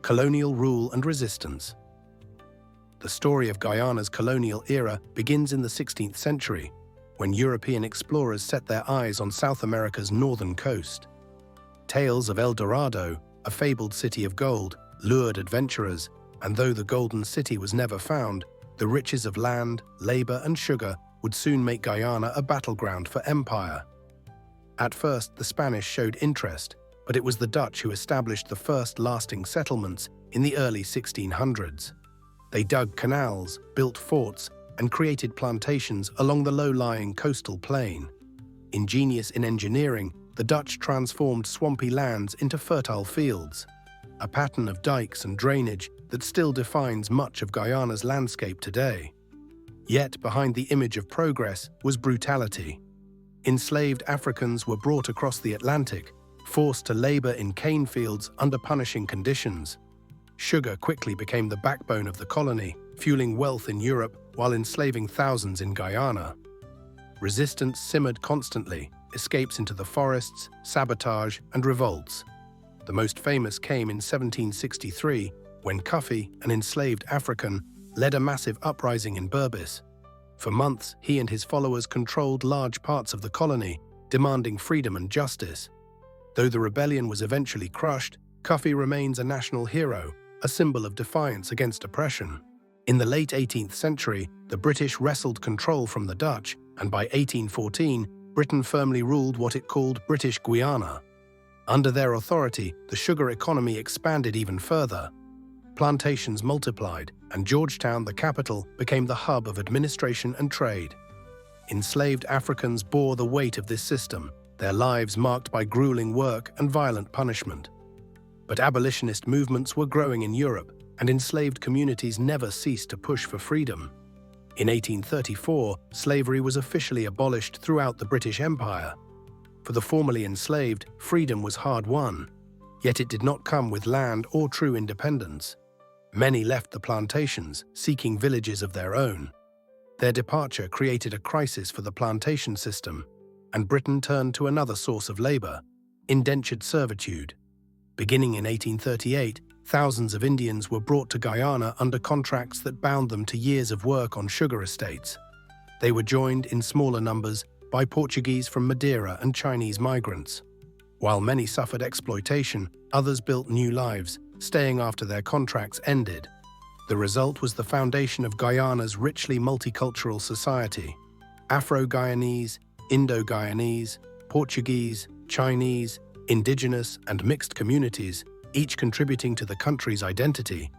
Colonial rule and resistance. The story of Guyana's colonial era begins in the 16th century, when European explorers set their eyes on South America's northern coast. Tales of El Dorado, a fabled city of gold, lured adventurers, and though the Golden City was never found, the riches of land, labor, and sugar would soon make Guyana a battleground for empire. At first, the Spanish showed interest, but it was the Dutch who established the first lasting settlements in the early 1600s. They dug canals, built forts, and created plantations along the low-lying coastal plain. Ingenious in engineering, the Dutch transformed swampy lands into fertile fields, a pattern of dikes and drainage that still defines much of Guyana's landscape today. Yet behind the image of progress was brutality. Enslaved Africans were brought across the Atlantic, forced to labor in cane fields under punishing conditions. Sugar quickly became the backbone of the colony, fueling wealth in Europe while enslaving thousands in Guyana. Resistance simmered constantly, escapes into the forests, sabotage, and revolts. The most famous came in 1763, when Cuffy, an enslaved African, led a massive uprising in Berbice. For months, he and his followers controlled large parts of the colony, demanding freedom and justice. Though the rebellion was eventually crushed, Cuffy remains a national hero, a symbol of defiance against oppression. In the late 18th century, the British wrestled control from the Dutch, and by 1814, Britain firmly ruled what it called British Guyana. Under their authority, the sugar economy expanded even further. Plantations multiplied, and Georgetown, the capital, became the hub of administration and trade. Enslaved Africans bore the weight of this system, their lives marked by grueling work and violent punishment. But abolitionist movements were growing in Europe, and enslaved communities never ceased to push for freedom. In 1834, slavery was officially abolished throughout the British Empire. For the formerly enslaved, freedom was hard-won, yet it did not come with land or true independence. Many left the plantations, seeking villages of their own. Their departure created a crisis for the plantation system, and Britain turned to another source of labor, indentured servitude. Beginning in 1838, thousands of Indians were brought to Guyana under contracts that bound them to years of work on sugar estates. They were joined in smaller numbers by Portuguese from Madeira and Chinese migrants. While many suffered exploitation, others built new lives, staying after their contracts ended. The result was the foundation of Guyana's richly multicultural society. Afro-Guyanese, Indo-Guyanese, Portuguese, Chinese, indigenous, and mixed communities, each contributing to the country's identity,